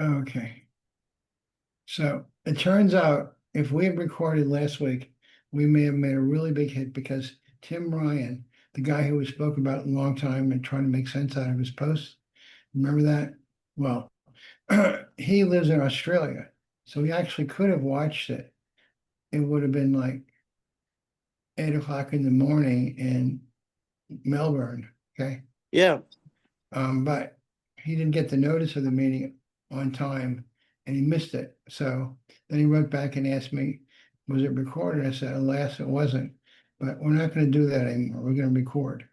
Okay. So it turns out if we had recorded last week, we may have made a really big hit because Tim Ryan, the guy who we spoke about a long time and trying to make sense out of his posts, remember that? Well, he lives in Australia, so he actually could have watched it. It would have been like 8 o'clock in the morning in Melbourne. Okay. Yeah. But he didn't get the notice of the meeting on time and he missed it. So then he wrote back and asked me, was it recorded? I said, alas, it wasn't. But we're not going to do that anymore. We're going to record.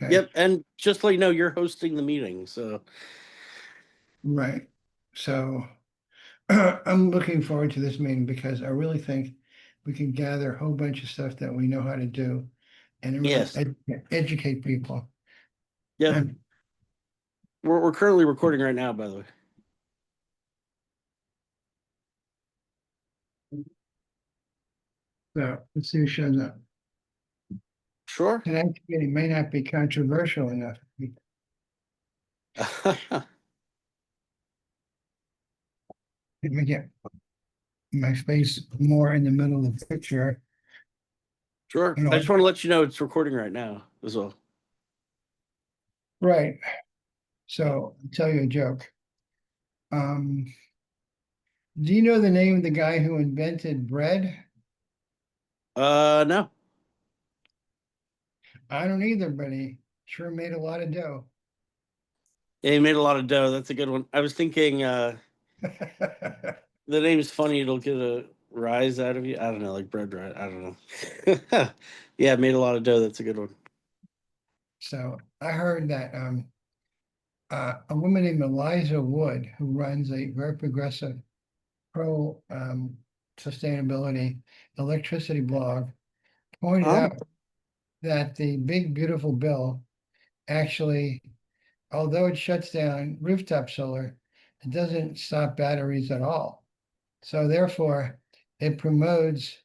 Okay. Yep. And just to let you know, you're hosting the meeting. So Right. So I'm looking forward to this meeting because I really think we can gather a whole bunch of stuff that we know how to do and really yes. educate people. Yep. And We're currently recording right now, by the way. so let's see who shows up. Sure. Tonight's meeting may not be controversial enough. Let me get my face more in the middle of the picture. Sure. You I know, just want to let you know it's recording right now as well. right. So I'll tell you a joke. Um, do you know the name of the guy who invented bread? No. I don't either, but he sure made a lot of dough. Yeah, you made a lot of dough. That's a good one. I was thinking the name is funny. It'll get a rise out of you. I don't know, like bread rise. I don't know. Yeah, made a lot of dough. That's a good one. So I heard that a woman named Eliza Wood, who runs a very progressive pro sustainability electricity blog, pointed Oh. out that the big beautiful bill actually, although it shuts down rooftop solar, it doesn't stop batteries at all. So therefore, it promotes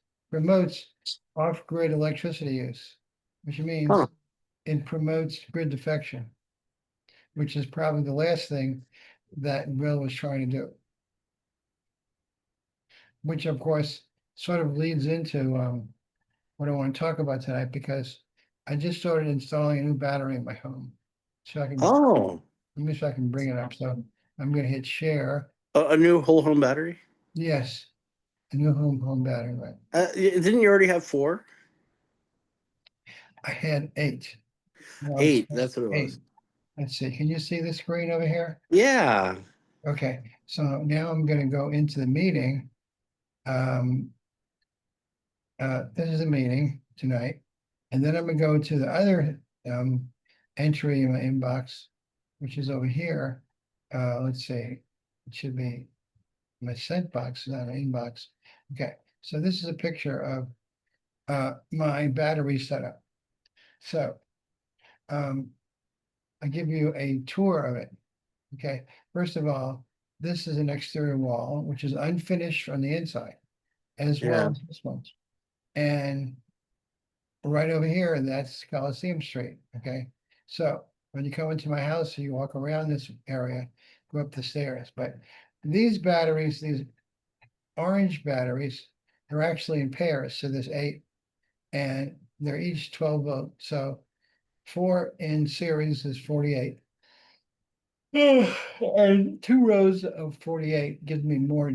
off-grid electricity use, which Huh. means it promotes grid defection, which is probably the last thing that Bill was trying to do, which of course sort of leads into what I want to talk about tonight because I just started installing a new battery in my home. So I can, Oh. let me see if I can bring it up. So I'm going to hit share. A new whole home battery? Yes, a new home battery, right? Didn't you already have four? I had eight. Well, it's Eight. That's what it eight. was. Let's see. Can you see the screen over here? Yeah. Okay. So now I'm going to go into the meeting. Um, this is a meeting tonight. And then I'm going to go to the other entry in my inbox, which is over here. Let's see. It should be my sent box, not an inbox. Okay. So this is a picture of my battery setup. So um, I give you a tour of it. Okay. First of all, this is an exterior wall, which is unfinished on the inside, as well Yeah. as this one. And right over here, that's Coliseum Street. Okay. So when you come into my house, you walk around this area, go up the stairs. But these batteries, these orange batteries, they're actually in pairs. So there's eight, and they're each 12 volt. So four in series is 48. And two rows of 48 gives me more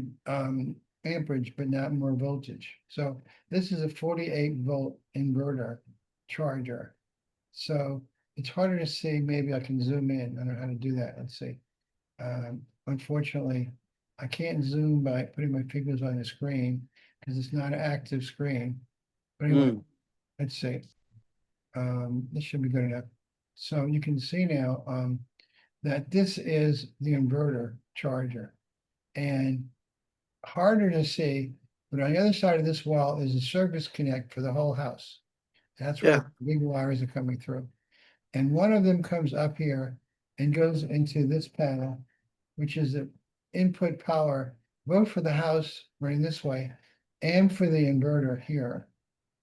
amperage, but not more voltage. So this is a 48 volt inverter charger. So it's harder to see. Maybe I can zoom in. I don't know how to do that. Let's see. Unfortunately, I can't zoom by putting my fingers on the screen because it's not an active screen. But anyway, Mm. let's see. This should be good enough. So you can see now that this is the inverter charger and harder to see, but on the other side of this wall is a service connect for the whole house. That's where Yeah. the big wires are coming through. And one of them comes up here and goes into this panel, which is the input power, both for the house running this way and for the inverter here.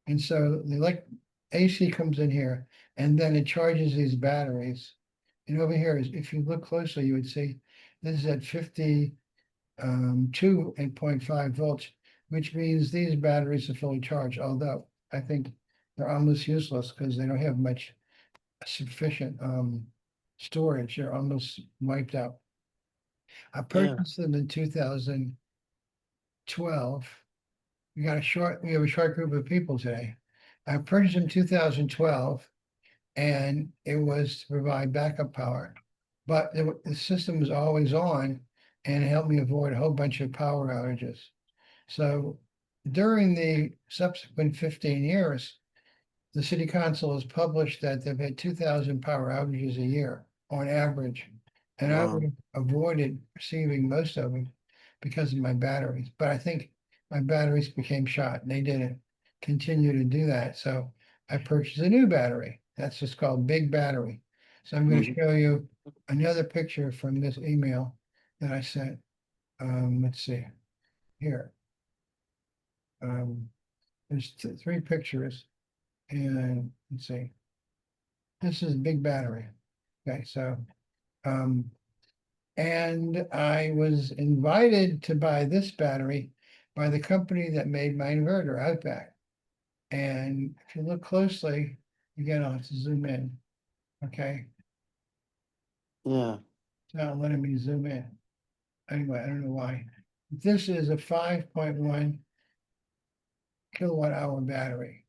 And so the AC comes in here and then it charges these batteries. And over here is, if you look closely, you would see this is at 50 2.5 volts, which means these batteries are fully charged, although I think they're almost useless because they don't have much sufficient storage. They're almost wiped out. I Yeah. purchased them in 2012. We have a short group of people today. I purchased them 2012, and it was to provide backup power. But the system was always on, and it helped me avoid a whole bunch of power outages. So during the subsequent 15 years, the city council has published that they've had 2,000 power outages a year on average. And I would Wow. have avoided receiving most of them because of my batteries. But I think my batteries became shot and they didn't continue to do that. So I purchased a new battery. That's just called Big Battery. So I'm going to Mhm. show you another picture from this email that I sent. Let's see here. There's three pictures, and let's see. This is a big battery. Okay, so um, and I was invited to buy this battery by the company that made my inverter, Outback. And if you look closely, again, I'll have to zoom in. Okay, Yeah. it's not letting me zoom in. Anyway, I don't know why. This is a 5.1 kilowatt hour battery.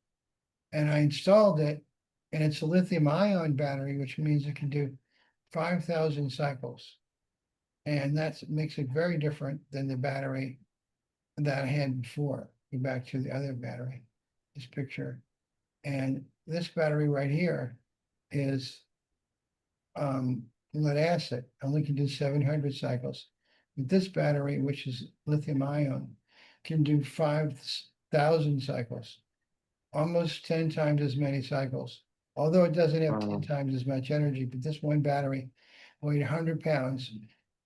And I installed it, and it's a lithium ion battery, which means it can do 5,000 cycles. And that makes it very different than the battery that I had before. Go back to the other battery, this picture. And this battery right here is lead acid, only can do 700 cycles. But this battery, which is lithium ion, can do 5,000 cycles, almost 10 times as many cycles. Although it doesn't have 10 Wow. times as much energy, but this one battery weighed 100 pounds.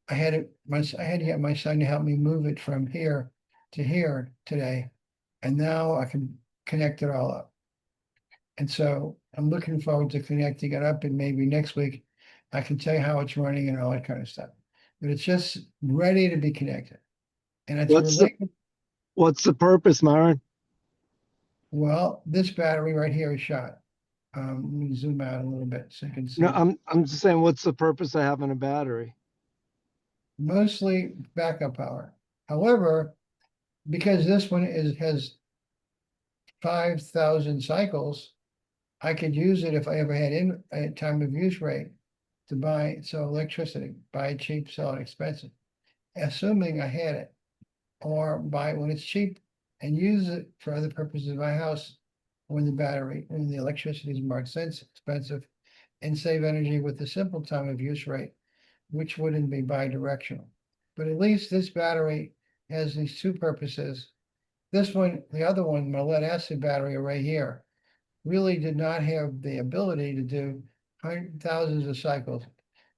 I had I had to get my son to help me move it from here to here today. And now I can connect it all up. And so I'm looking forward to connecting it up, and maybe next week I can tell you how it's running and all that kind of stuff. But it's just ready to be connected. And it's What's the related. what's the purpose, Myron? Well, this battery right here is shot. Let me zoom out a little bit so you can No, see. I'm just saying, what's the purpose of having a battery? Mostly backup power. However, because this one has 5,000 cycles, I could use it if I ever had a time of use rate to buy, so electricity, buy it cheap, sell it expensive, assuming I had it, or buy it when it's cheap and use it for other purposes in my house when the electricity is more expensive, and save energy with the simple time of use rate, which wouldn't be bi-directional. But at least this battery has these two purposes. This one, the other one, my lead acid battery right here, really did not have the ability to do thousands of cycles.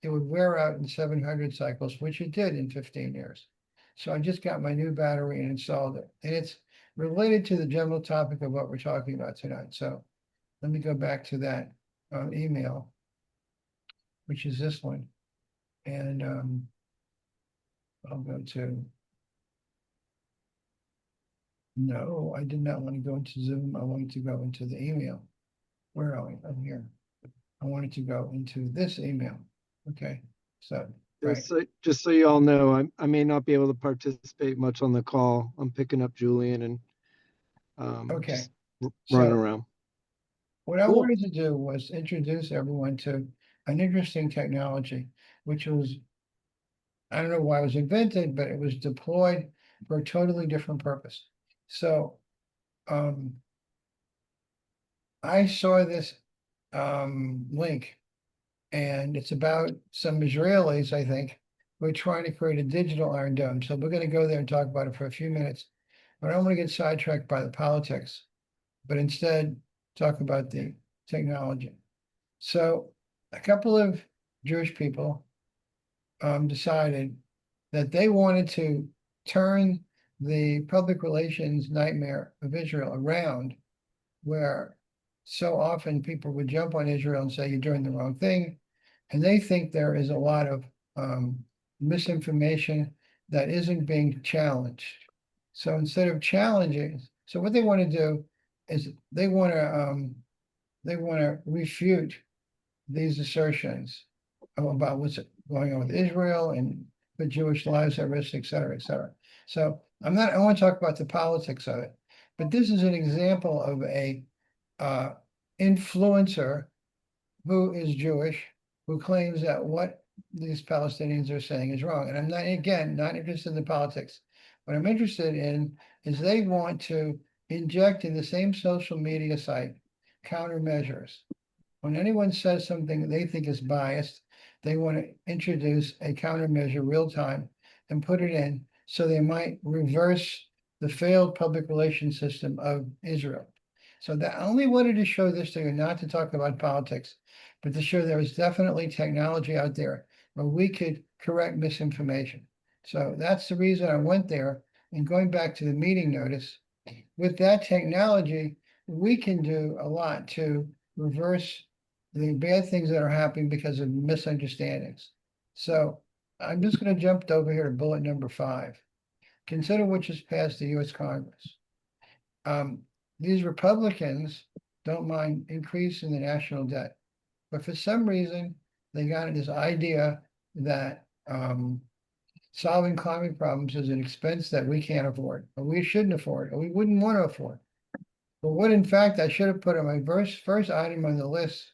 It would wear out in 700 cycles, which it did in 15 years. So I just got my new battery and installed it. And it's related to the general topic of what we're talking about tonight. So let me go back to that email, which is this one. And I'll go to, no, I did not want to go into Zoom. I wanted to go into the email. Where are we? I'm here. I wanted to go into this email. Okay, so, right, Just so you all know, I may not be able to participate much on the call. I'm picking up Julian and okay. just running So around. what I Cool. wanted to do was introduce everyone to an interesting technology, which was, I don't know why it was invented, but it was deployed for a totally different purpose. So um, I saw this link, and it's about some Israelis, I think, who are trying to create a digital Iron Dome. So we're going to go there and talk about it for a few minutes. But I don't want to get sidetracked by the politics, but instead talk about the technology. So a couple of Jewish people decided that they wanted to turn the public relations nightmare of Israel around, where so often people would jump on Israel and say you're doing the wrong thing. And they think there is a lot of misinformation that isn't being challenged. So instead of challenging, so what they want to do is they want to refute these assertions about what's going on with Israel and the Jewish lives at risk, et cetera, et cetera. So I want to talk about the politics of it, but this is an example of a influencer who is Jewish, who claims that what these Palestinians are saying is wrong. And I'm not, again, not interested in the politics. What I'm interested in is they want to inject in the same social media site countermeasures. When anyone says something that they think is biased, they want to introduce a countermeasure real time and put it in so they might reverse the failed public relations system of Israel. So that I only wanted to show this to you, not to talk about politics, but to show there is definitely technology out there where we could correct misinformation. So that's the reason I went there. And going back to the meeting notice, with that technology, we can do a lot to reverse the bad things that are happening because of misunderstandings. So I'm just going to jump over here to bullet number 5. Consider what just passed the U.S. Congress. These Republicans don't mind increasing the national debt, but for some reason they got this idea that solving climate problems is an expense that we can't afford, or we shouldn't afford, or we wouldn't want to afford. But what in fact I should have put on my first item on the list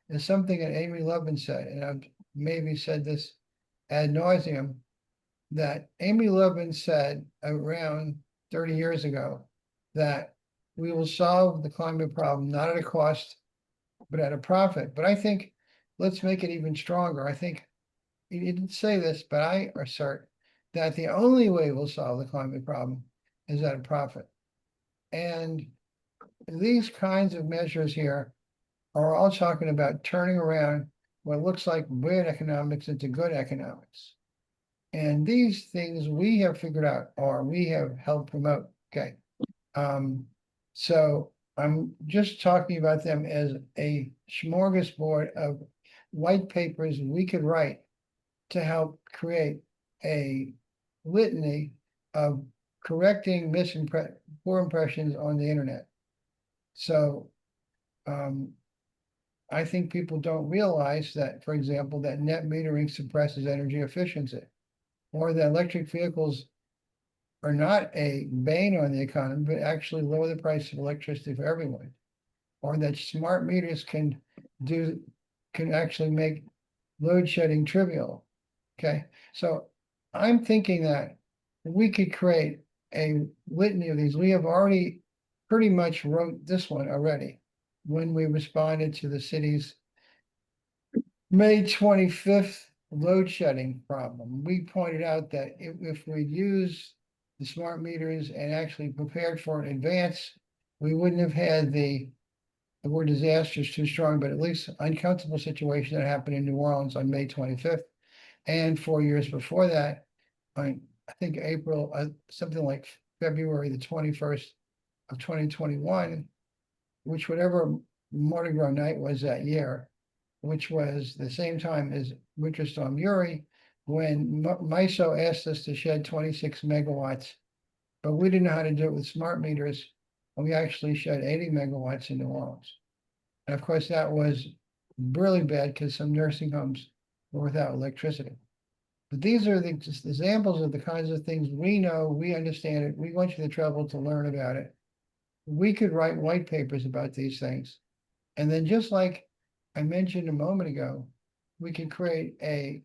is something that Amy Levin said, and I've maybe said this ad nauseum, that Amy Levin said around 30 years ago that we will solve the climate problem not at a cost, but at a profit. But I think let's make it even stronger. I think he didn't say this, but I assert that the only way we'll solve the climate problem is at a profit. And these kinds of measures here are all talking about turning around what looks like bad economics into good economics. And these things we have figured out, or we have helped promote. Okay. So I'm just talking about them as a smorgasbord of white papers we could write to help create a litany of correcting poor impressions on the internet. So I think people don't realize that, for example, that net metering suppresses energy efficiency, or that electric vehicles are not a bane on the economy, but actually lower the price of electricity for everyone, or that smart meters can actually make load shedding trivial. Okay, so I'm thinking that we could create a litany of these. We have already pretty much wrote this one already when we responded to the city's May 25th load shedding problem. We pointed out that if we use the smart meters and actually prepared for it in advance, we wouldn't have had the word disaster is too strong, but at least uncomfortable situation that happened in New Orleans on May 25th. And 4 years before that, I think April, something like February the 21st of 2021, which whatever Mardi Gras night was that year, which was the same time as Winter Storm Uri, when MISO asked us to shed 26 megawatts, but we didn't know how to do it with smart meters, and we actually shed 80 megawatts in New Orleans. And of course, that was really bad because some nursing homes were without electricity. But these are the just examples of the kinds of things we know, we understand it, we went to the trouble to learn about it. We could write white papers about these things. And then just like I mentioned a moment ago, we can create a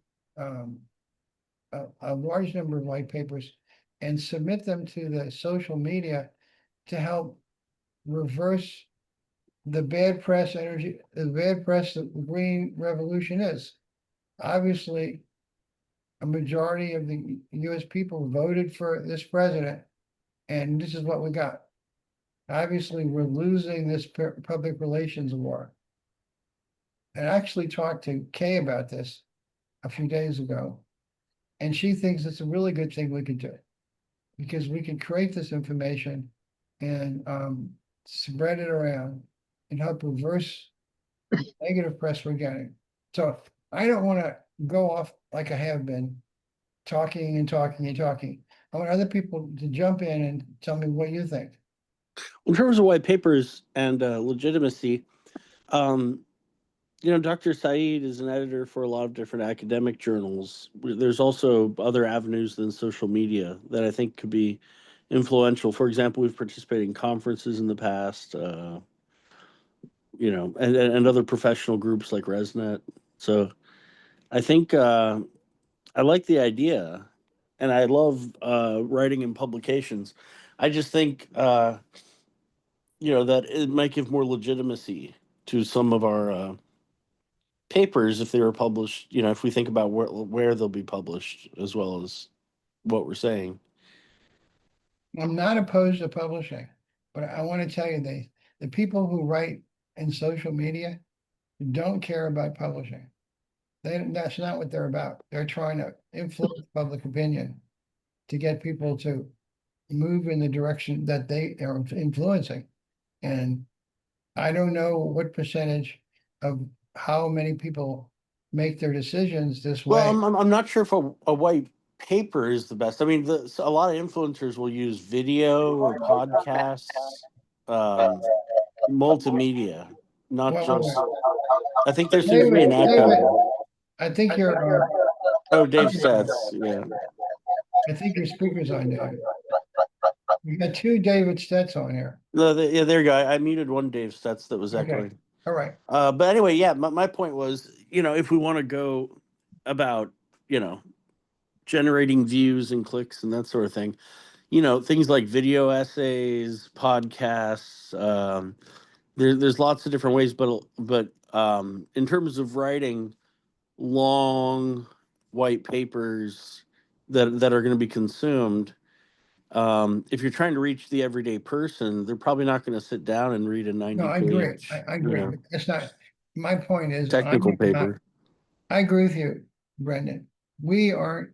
large number of white papers and submit them to the social media to help reverse the bad press the bad press that the Green Revolution is. Obviously, a majority of the US people voted for this president, and this is what we got. Obviously, we're losing this public relations war. I actually talked to Kay about this a few days ago, and she thinks it's a really good thing we could do, because we can create this information and spread it around and help reverse negative press we're getting. So I don't want to go off like I have been talking and talking and talking. I want other people to jump in and tell me what you think. In terms of white papers and legitimacy, um, Dr. Saeed is an editor for a lot of different academic journals. There's also other avenues than social media that I think could be influential. For example, we've participated in conferences in the past, and other professional groups like ResNet. So I think I like the idea, and I love writing in publications. I just think that it might give more legitimacy to some of our papers if they were published. If we think about where they'll be published as well as what we're saying. I'm not opposed to publishing, but I want to tell you the people who write in social media don't care about publishing. That's not what they're about. They're trying to influence public opinion to get people to move in the direction that they are influencing. And I don't know what percentage of how many people make their decisions this Well, way. I'm not sure if a white paper is the best. I mean, a lot of influencers will use video or podcasts, um, multimedia, not just. Well, I think there seems to be an David, echo. I think you're, Oh, Dave Stats. Yeah. I think your speaker's on, David. You got two David Stets on here. No, yeah, there you go. I muted one Dave Stats that was Okay, echoing. all right. But anyway, yeah, my point was, if we want to go about, generating views and clicks and that sort of thing, things like video essays, podcasts, there's lots of different ways, but in terms of writing long white papers that are going to be consumed, if you're trying to reach the everyday person, they're probably not going to sit down and read a No, 90 I agree. page, I agree. But it's not, my point is, technical I'm not, paper. I agree with you, Brendan. We aren't,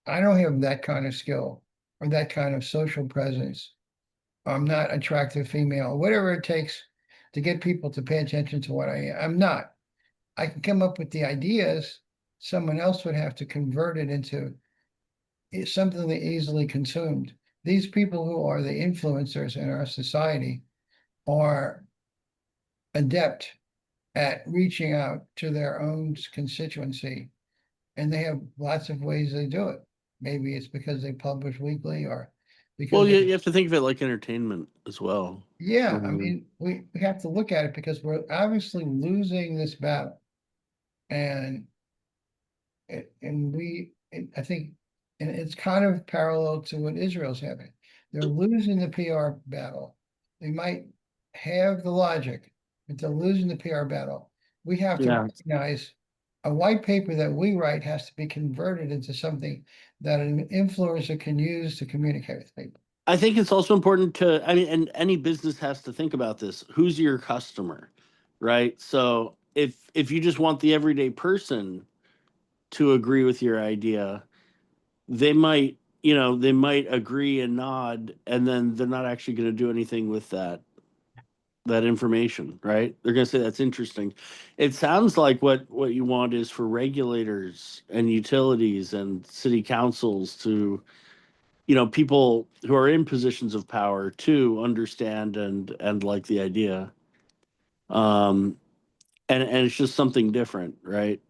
I don't have that kind of skill or that kind of social presence. I'm not attractive female, whatever it takes to get people to pay attention to what I am. I'm not. I can come up with the ideas. Someone else would have to convert it into something that easily consumed. These people who are the influencers in our society are adept at reaching out to their own constituency, and they have lots of ways they do it. Maybe it's because they publish weekly or because Well, you, they, you have to think of it like entertainment as well. yeah, I mean, we have to look at it because we're obviously losing this battle. And I think, and it's kind of parallel to what Israel's having. They're losing the PR battle. They might have the logic, but they're losing the PR battle. We have to Yeah. recognize a white paper that we write has to be converted into something that an influencer can use to communicate with people. I think it's also important I mean, and any business has to think about this. Who's your customer, right? So if you just want the everyday person to agree with your idea, they might agree and nod, and then they're not actually going to do anything with that information, right? They're going to say that's interesting. It sounds like what you want is for regulators and utilities and city councils to, people who are in positions of power to understand and like the idea. Um, and it's just something different, right?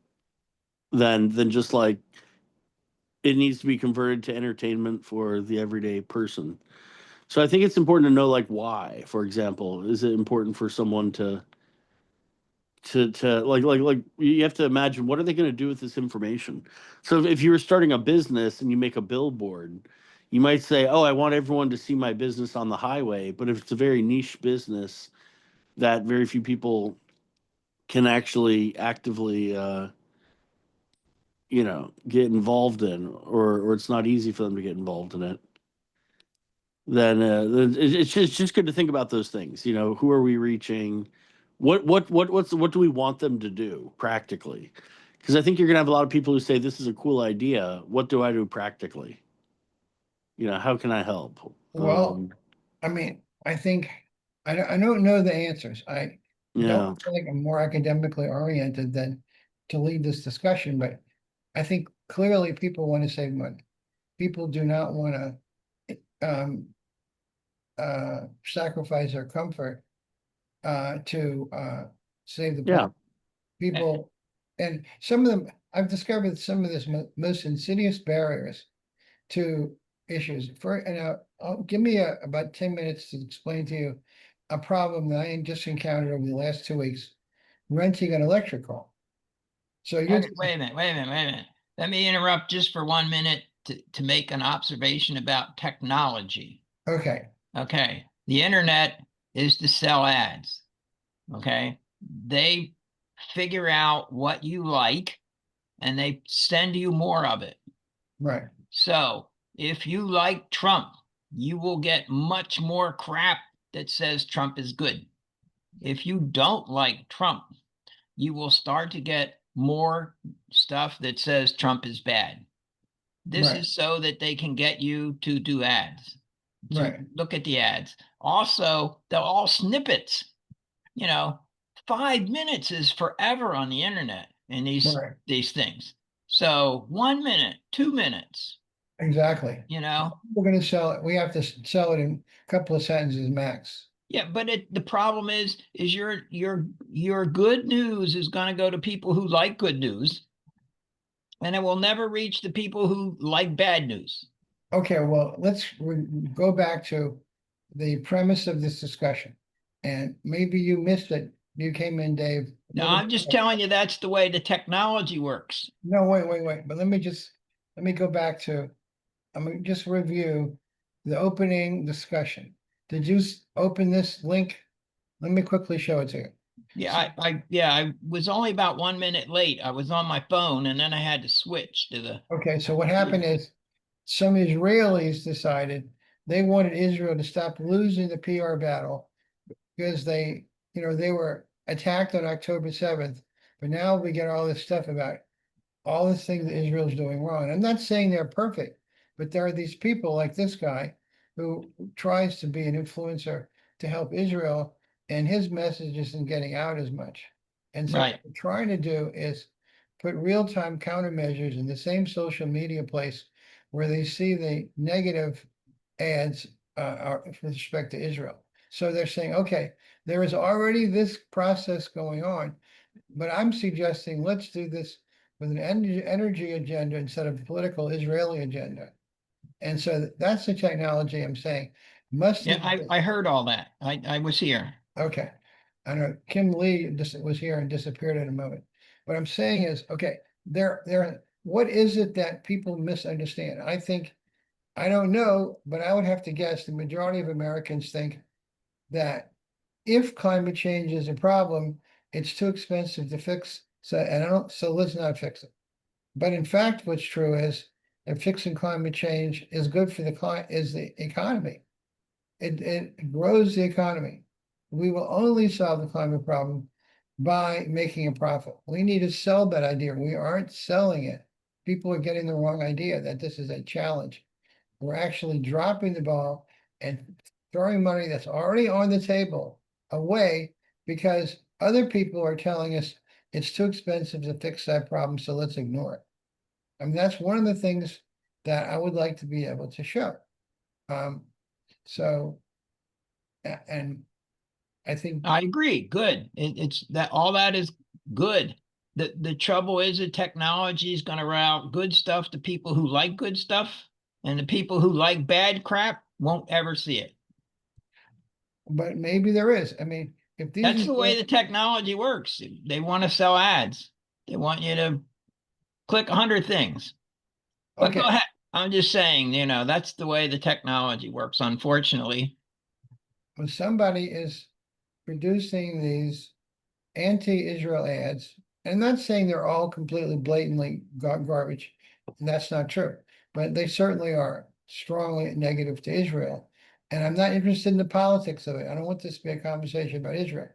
Than just like it needs to be converted to entertainment for the everyday person. So I think it's important to know like why, for example, is it important for someone to like you have to imagine what are they going to do with this information. So if you were starting a business and you make a billboard, you might say, oh, I want everyone to see my business on the highway. But if it's a very niche business that very few people can actually actively get involved in, or it's not easy for them to get involved in it, then it's just good to think about those things. Who are we reaching? What do we want them to do practically? Because I think you're gonna have a lot of people who say this is a cool idea. What do I do practically? How can I help? Well, I mean, I think I don't know the answers. I don't Yeah. feel like I'm more academically oriented than to lead this discussion, but I think clearly people want to save money. People do not want to sacrifice their comfort to save the Yeah. planet. People, and some of them, I've discovered some of this most insidious barriers to issues. Give me about 10 minutes to explain to you a problem that I just encountered over the last 2 weeks, renting an electric car. So you're Okay, wait a minute, wait a minute, wait a minute. Let me interrupt just for 1 minute to make an observation about technology. okay, Okay, the internet is to sell ads. Okay, they figure out what you like and they send you more of it. right, So if you like Trump, you will get much more crap that says Trump is good. If you don't like Trump, you will start to get more stuff that says Trump is bad. This right, is so that they can get you to do ads, to right, look at the ads. Also, they're all snippets. You know, 5 minutes is forever on the internet and right, these things. So 1 minute, 2 minutes, exactly. you know. We're going to sell it. We have to sell it in a couple of sentences max. Yeah, but the problem is your good news is going to go to people who like good news, and it will never reach the people who like bad news. Okay, well, let's go back to the premise of this discussion. And maybe you missed it. You came in, Dave. a Now, little I'm bit just late. telling you that's the way the technology works. No, wait. But let me go back to, I'm gonna just review the opening discussion. Did you open this link? Let me quickly show it to you. I was only about 1 minute late. I was on my phone and then I had to switch to the. Okay, so what happened is some Israelis decided they wanted Israel to stop losing the PR battle because they were attacked on October 7th, but now we get all this stuff about all the things that Israel's doing wrong. I'm not saying they're perfect, but there are these people like this guy who tries to be an influencer to help Israel, and his message isn't getting out as much. And so what Right. we're trying to do is put real-time countermeasures in the same social media place where they see the negative ads with respect to Israel. So they're saying, okay, there is already this process going on, but I'm suggesting let's do this with an energy agenda instead of a political Israeli agenda. And so that's the technology I'm saying must Yeah, I heard all that. I was here. okay. I know Kim Lee just was here and disappeared in a moment. What I'm saying is, okay, what is it that people misunderstand? I don't know, but I would have to guess the majority of Americans think that if climate change is a problem, it's too expensive to fix. So let's not fix it. But in fact, what's true is that fixing climate change is good for the economy. It grows the economy. We will only solve the climate problem by making a profit. We need to sell that idea. We aren't selling it. People are getting the wrong idea that this is a challenge. We're actually dropping the ball and throwing money that's already on the table away because other people are telling us it's too expensive to fix that problem, so let's ignore it. I mean, that's one of the things that I would like to be able to show. Um, so, and I think, I agree. Good. It's that all that is good. The trouble is that technology is going to route good stuff to people who like good stuff, and the people who like bad crap won't ever see it. but maybe there is. I mean, if That's these, the way the technology works. They want to sell ads. They want you to click 100 things. But go okay, ahead. I'm just saying, that's the way the technology works, unfortunately. when somebody is producing these anti-Israel ads, and I'm not saying they're all completely blatantly garbage. That's not true, but they certainly are strongly negative to Israel. And I'm not interested in the politics of it. I don't want this to be a conversation about Israel,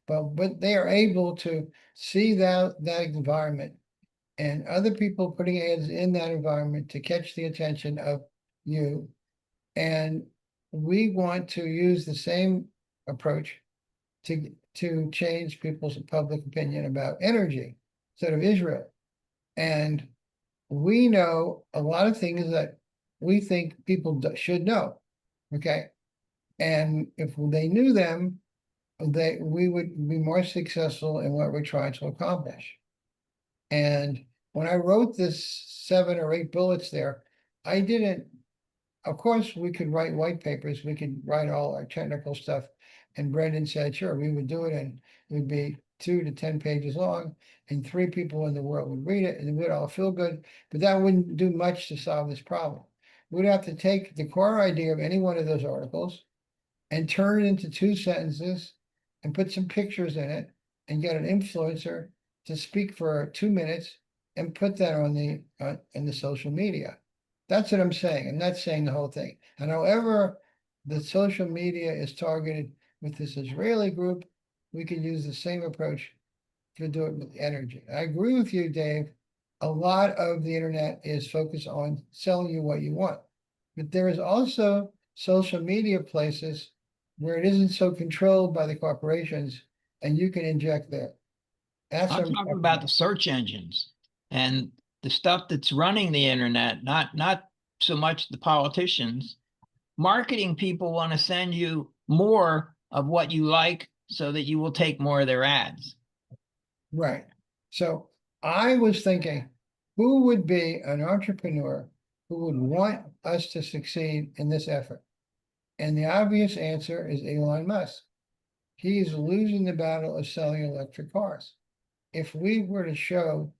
but they are able to see that environment and other people putting ads in that environment to catch the attention of you. And we want to use the same approach to change people's public opinion about energy instead of Israel. And we know a lot of things that we think people should know, okay? And if they knew them, we would be more successful in what we're trying to accomplish. And when I wrote this 7 or 8 bullets there, I didn't, of course, we could write white papers, we could write all our technical stuff. And Brendan said, sure, we would do it, and it would be 2 to 10 pages long, and 3 people in the world would read it, and we'd all feel good. But that wouldn't do much to solve this problem. We'd have to take the core idea of any one of those articles and turn it into 2 sentences and put some pictures in it and get an influencer to speak for 2 minutes and put that on the in the social media. That's what I'm saying. I'm not saying the whole thing. And however the social media is targeted with this Israeli group, we can use the same approach to do it with energy. I agree with you, Dave. A lot of the internet is focused on selling you what you want. But there is also social media places where it isn't so controlled by the corporations, and you can inject there. That's what I'm talking about the search engines and the stuff that's running the internet, not so much the politicians. Marketing people want to send you more of what you like so that you will take more of their ads. Right. So I was thinking, who would be an entrepreneur who would want us to succeed in this effort? And the obvious answer is Elon Musk. He's losing the battle of selling electric cars. If we were to show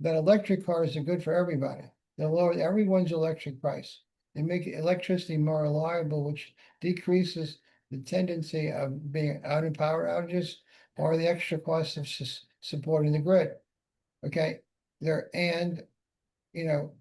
that electric cars are good for everybody, they'll lower everyone's electric price. They make electricity more reliable, which decreases the tendency of being out in power outages or the extra cost of supporting the grid. Okay, and you know,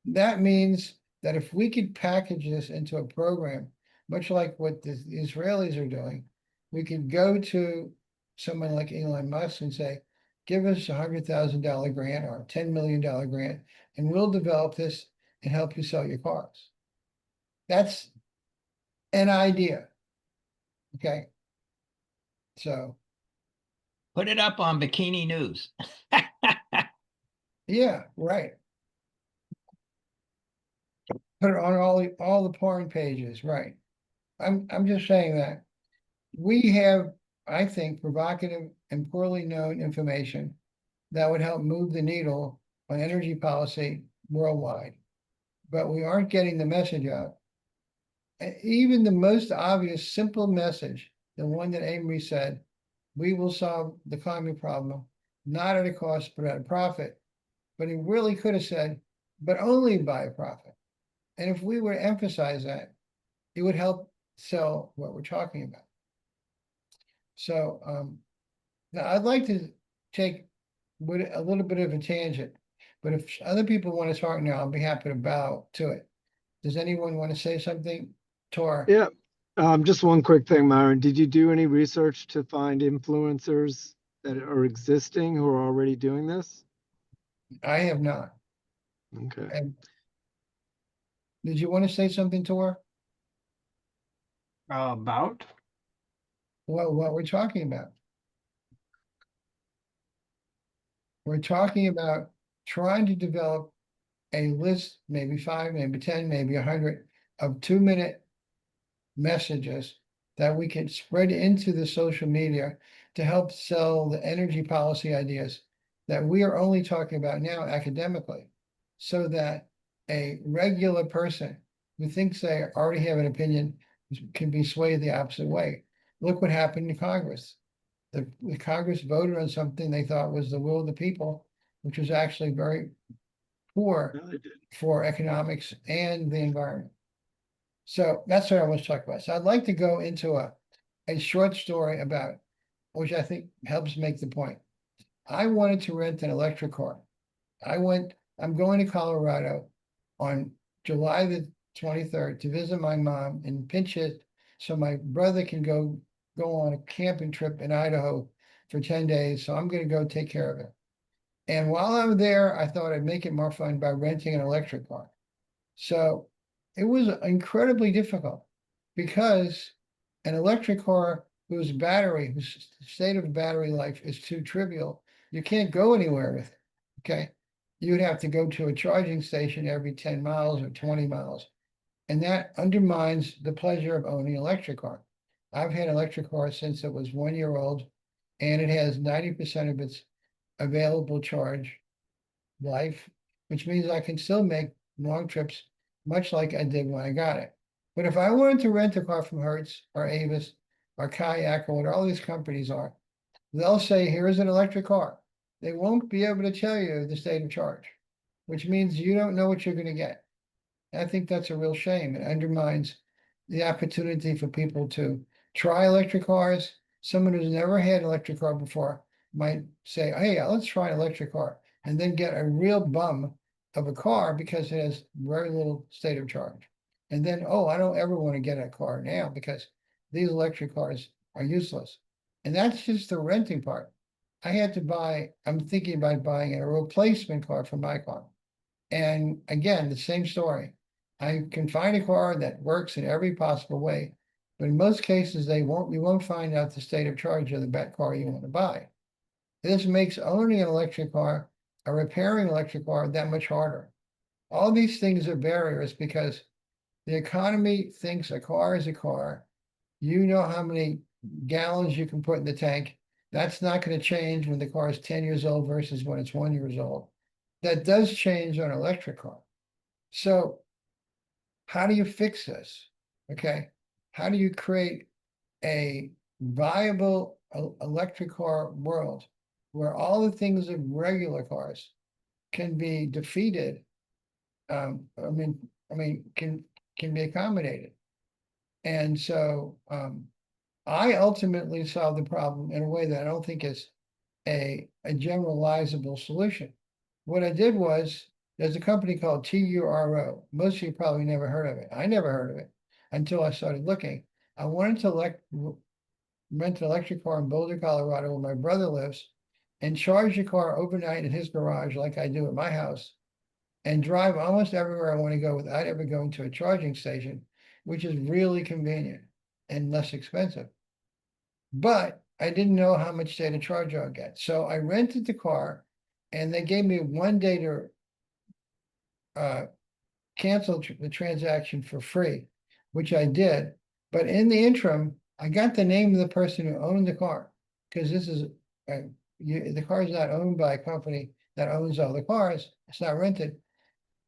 that means that if we could package this into a program, much like what the Israelis are doing, we could go to someone like Elon Musk and say, give us $100,000 grant or $10 million grant, and we'll develop this and help you sell your cars. That's an idea. Okay. So, Put it up on Bikini News. yeah, right. Put it on all the porn pages, right? I'm just saying that we have, I think, provocative and poorly known information that would help move the needle on energy policy worldwide. But we aren't getting the message out. Even the most obvious, simple message, the one that Amory said, we will solve the climate problem, not at a cost, but at a profit. But he really could have said, but only by a profit. And if we were to emphasize that, it would help sell what we're talking about. So now I'd like to take a little bit of a tangent, but if other people want to talk now, I'll be happy to bow to it. Does anyone want to say something? Tor? Yeah. Just one quick thing, Myron. Did you do any research to find influencers that are existing who are already doing this? I have not. Okay. And did you want to say something, Tor? About? What we're talking about? We're talking about trying to develop a list, maybe 5, maybe 10, maybe 100 of 2-minute messages that we can spread into the social media to help sell the energy policy ideas that we are only talking about now academically, so that a regular person who thinks they already have an opinion can be swayed the opposite way. Look what happened in Congress. The Congress voted on something they thought was the will of the people, which was actually very poor No, they did. for economics and the environment. So that's what I want to talk about. So I'd like to go into a short story about, which I think helps make the point. I wanted to rent an electric car. I'm going to Colorado on July the 23rd to visit my mom in Pinch Hit, so my brother can go on a camping trip in Idaho for 10 days. So I'm going to go take care of it. And while I'm there, I thought I'd make it more fun by renting an electric car. So it was incredibly difficult because an electric car whose state of battery life is too trivial, you can't go anywhere with it. Okay. you'd have to go to a charging station every 10 miles or 20 miles. And that undermines the pleasure of owning an electric car. I've had an electric car since it was 1 year old, and it has 90% of its available charge life, which means I can still make long trips, much like I did when I got it. But if I wanted to rent a car from Hertz or Avis or Kayak or what all these companies are, they'll say, here's an electric car. They won't be able to tell you the state of charge, which means you don't know what you're going to get. I think that's a real shame. It undermines the opportunity for people to try electric cars. Someone who's never had an electric car before might say, hey, let's try an electric car, and then get a real bum of a car because it has very little state of charge. And then, oh, I don't ever want to get a car now because these electric cars are useless. And that's just the renting part. I'm thinking about buying a replacement car for my car. And again, the same story. I can find a car that works in every possible way, but in most cases, we won't find out the state of charge of the car you want to buy. This makes owning an electric car or repairing an electric car that much harder. All these things are barriers because the economy thinks a car is a car. You know how many gallons you can put in the tank. That's not going to change when the car is 10 years old versus when it's 1 year old. That does change on an electric car. So how do you fix this? Okay. How do you create a viable electric car world where all the things of regular cars can be defeated? Can be accommodated. And so I ultimately solved the problem in a way that I don't think is a generalizable solution. What I did was, there's a company called TURO. Most of you probably never heard of it. I never heard of it until I started looking. I wanted to rent an electric car in Boulder, Colorado, where my brother lives, and charge the car overnight in his garage like I do at my house, and drive almost everywhere I want to go without ever going to a charging station, which is really convenient and less expensive. But I didn't know how much state of charge I'll get. So I rented the car, and they gave me 1 day to cancel the transaction for free, which I did. But in the interim, I got the name of the person who owned the car, because the car is not owned by a company that owns all the cars. It's not rented.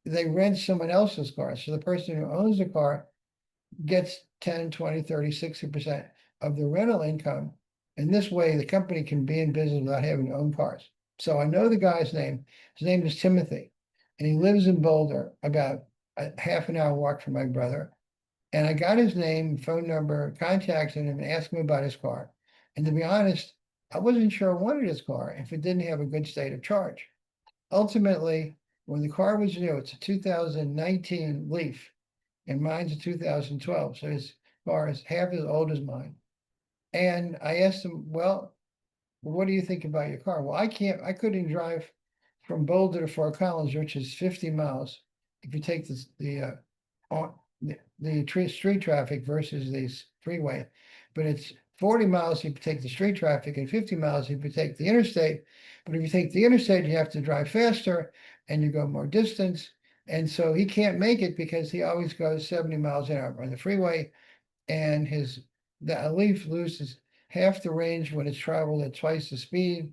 They rent someone else's car. So the person who owns the car gets 10, 20, 30, 60% of the rental income. And this way, the company can be in business without having to own cars. So I know the guy's name. His name is Timothy, and he lives in Boulder, about a half an hour walk from my brother. And I got his name, phone number, contacted him, and asked him about his car. And to be honest, I wasn't sure I wanted his car if it didn't have a good state of charge. Ultimately, when the car was new, it's a 2019 Leaf, and mine's a 2012. So his car is half as old as mine. And I asked him, well, what do you think about your car? Well, I couldn't drive from Boulder to Fort Collins, which is 50 miles. If you take the street traffic versus the freeway, but it's 40 miles if you take the street traffic and 50 miles if you take the interstate. But if you take the interstate, you have to drive faster and you go more distance. And so he can't make it because he always goes 70 miles an hour on the freeway, and the Leaf loses half the range when it's traveled at twice the speed.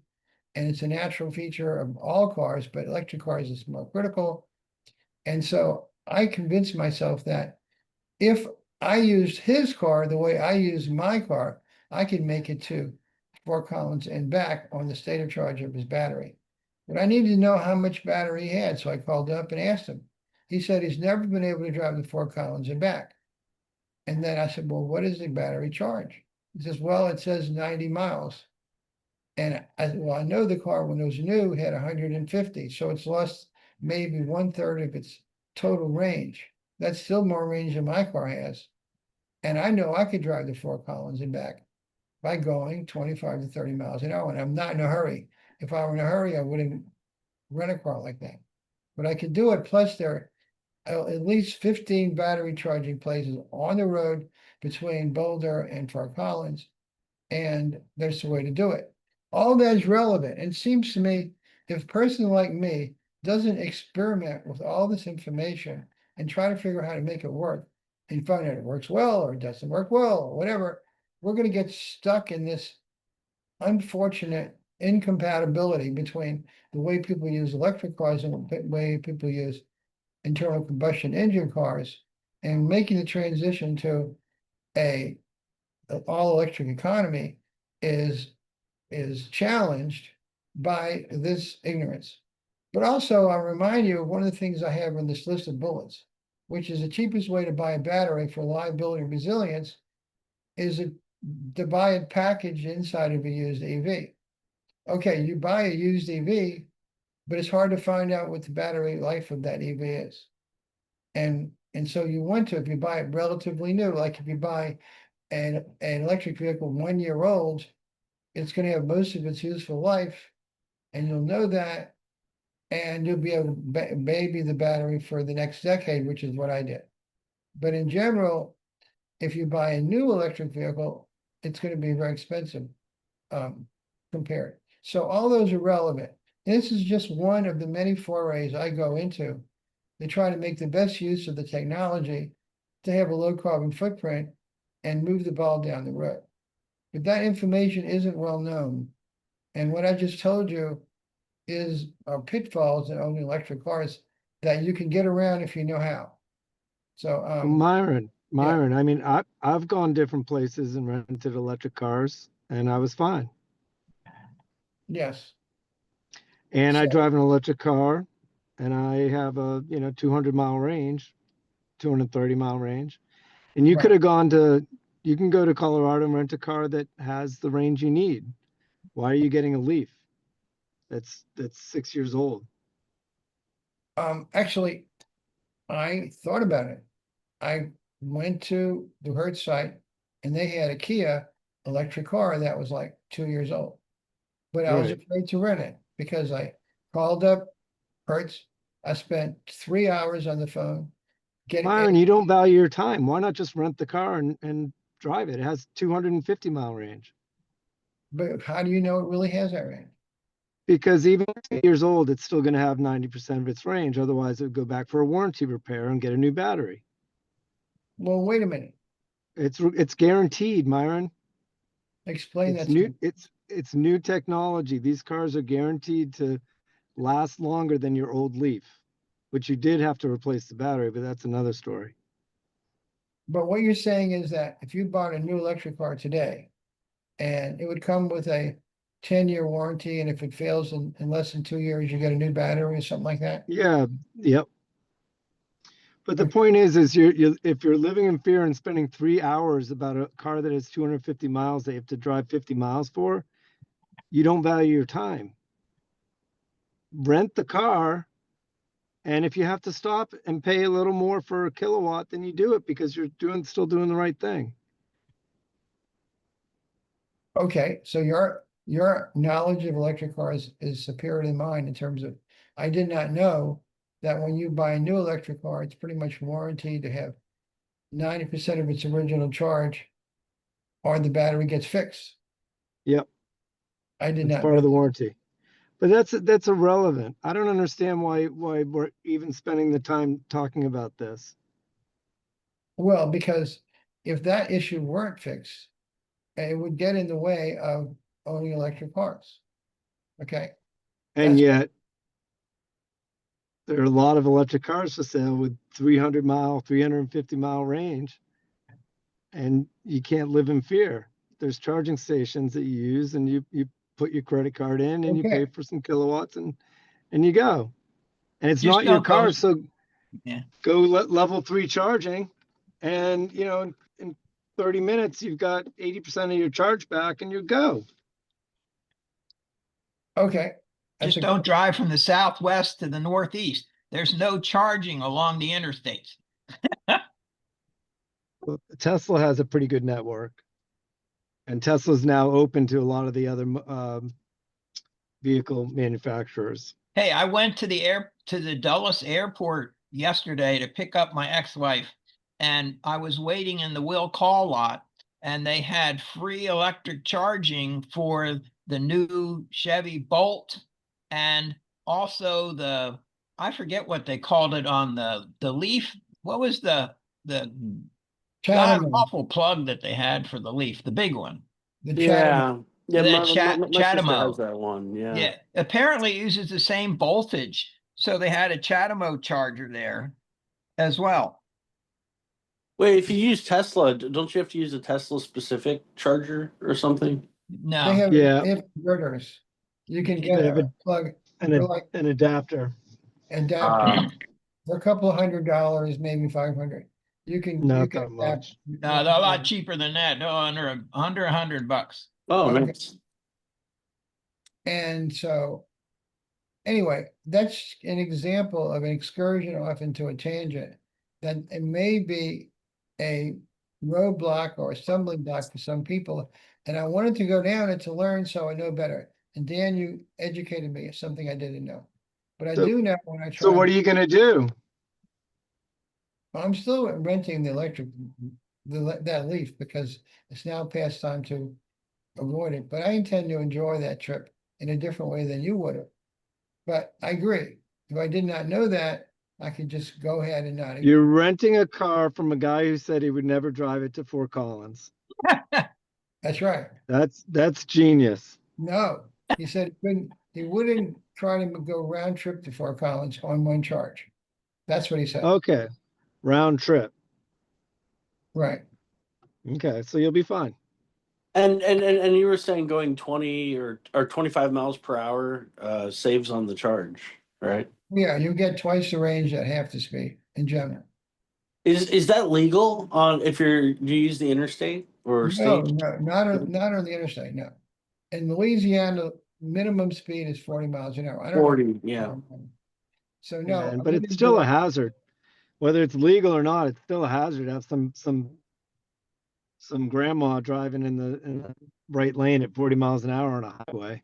And it's a natural feature of all cars, but electric cars is more critical. And so I convinced myself that if I used his car the way I use my car, I could make it to Fort Collins and back on the state of charge of his battery. But I needed to know how much battery he had, so I called up and asked him. He said he's never been able to drive to Fort Collins and back. And then I said, well, what is the battery charge? He says, well, it says 90 miles. And I know the car when it was new had 150, so it's lost maybe 1/3 of its total range. That's still more range than my car has. And I know I could drive to Fort Collins and back by going 25 to 30 miles an hour. And I'm not in a hurry. If I were in a hurry, I wouldn't rent a car like that. But I could do it. Plus, there are at least 15 battery charging places on the road between Boulder and Fort Collins. And there's a way to do it. All that is relevant. And it seems to me, if a person like me doesn't experiment with all this information and try to figure out how to make it work and find out it works well or it doesn't work well or whatever, we're gonna get stuck in this unfortunate incompatibility between the way people use electric cars and the way people use internal combustion engine cars, and making the transition to a an all-electric economy is challenged by this ignorance. But also, I'll remind you of one of the things I have on this list of bullets, which is the cheapest way to buy a battery for reliability and resilience is to buy it packaged inside of a used EV. Okay, you buy a used EV, but it's hard to find out what the battery life of that EV is. And so you want to, if you buy it relatively new, like if you buy an electric vehicle 1 year old, it's going to have most of its useful life, and you'll know that, and you'll be able to baby the battery for the next decade, which is what I did. But in general, if you buy a new electric vehicle, it's going to be very expensive compared. So all those are relevant. This is just one of the many forays I go into to try to make the best use of the technology to have a low carbon footprint and move the ball down the road. But that information isn't well known. And what I just told you are pitfalls in owning electric cars that you can get around if you know how. So, Well, Myron, I mean, I've gone different places and rented electric cars, and I was fine. yes. And I So- drive an electric car, and I have a 200-mile range, 230-mile range. And you Right. could have you can go to Colorado and rent a car that has the range you need. Why are you getting a Leaf that's 6 years old? Actually, I thought about it. I went to the Hertz site and they had a Kia electric car that was like 2 years old. But I was Right. afraid to rent it because I called up Hertz. I spent 3 hours on the phone getting Myron, you don't value your time. Why not just rent the car and drive it? It has 250-mile range. but how do you know it really has that range? Because even at 2 years old, it's still going to have 90% of its range. Otherwise, it would go back for a warranty repair and get a new battery. Well, wait a minute. It's guaranteed, Myron. Explain It's that to me. new. It's new technology. These cars are guaranteed to last longer than your old Leaf, which you did have to replace the battery, but that's another story. But what you're saying is that if you bought a new electric car today and it would come with a 10-year warranty, and if it fails in less than 2 years, you get a new battery or something like that? Yeah. Yep. But the Okay. point is if you're living in fear and spending 3 hours about a car that has 250 miles that you have to drive 50 miles for, you don't value your time. Rent the car, and if you have to stop and pay a little more for a kilowatt, then you do it because you're still doing the right thing. Okay, so your knowledge of electric cars is superior to mine in terms of, I did not know that when you buy a new electric car, it's pretty much warranted to have 90% of its original charge or the battery gets fixed. Yep, I did it's not part know. of the warranty. But that's irrelevant. I don't understand why we're even spending the time talking about this. Well, because if that issue weren't fixed, it would get in the way of owning electric cars. Okay, And That's- yet there are a lot of electric cars for sale with 300-mile, 350-mile range, and you can't live in fear. There's charging stations that you use, and you put your credit card in and you pay okay, for some kilowatts and you go. And it's Just not your don't go. car, so Yeah. go level 3 charging, and in 30 minutes you've got 80% of your charge back and you go. okay. That's Just a don't drive from the southwest to the northeast. There's no charging along the interstates. Tesla has a pretty good network, and Tesla's now open to a lot of the other vehicle manufacturers. Hey, I went to the Dulles airport yesterday to pick up my ex-wife, and I was waiting in the will call lot, and they had free electric charging for the new Chevy Bolt and also the I forget what they called it on the Leaf. What was the god Chatham, awful plug that they had for the Leaf, the big one? the Chatham, Yeah, That my sister has Chatamo. that one. Yeah. Yeah, apparently it uses the same voltage. So they had a Chatamo charger there as well. Wait, if you use Tesla, don't you have to use a Tesla specific charger or something? they No, Yeah, have converters. You can get they have a plug an, for like an adapter. adapter for a couple of $100, maybe 500. You Not can that adapt. much. no, they're a lot cheaper than that. No, under $100. Oh, Okay. nice. And so anyway, that's an example of an excursion off into a tangent that it may be a roadblock or a stumbling block for some people. And I wanted to go down it to learn so I know better. And Dan, you educated me, something I didn't know. But I So- do know when I So try. what are you gonna do? I'm still renting the electric, that Leaf because it's now past time to avoid it. But I intend to enjoy that trip in a different way than you would have. But I agree. If I did not know that, I could just go ahead and not. You're renting a car from a guy who said he would never drive it to Fort Collins. That's right. That's genius. No, he said he wouldn't try to go round trip to Fort Collins on one charge. That's what he said. Okay, round trip. Right. Okay, so you'll be fine. And you were saying going 20 or 25 miles per hour saves on the charge, right? Yeah, you get twice the range at half the speed in general. Is that legal on if do you use the interstate or No, state? no, not on the interstate, no. In Louisiana, minimum speed is 40 miles an hour. I don't know. 40, yeah. So Yeah, no, I but it's wouldn't still do a it. hazard. Whether it's legal or not, it's still a hazard to have some grandma driving in the right lane at 40 miles an hour on a highway.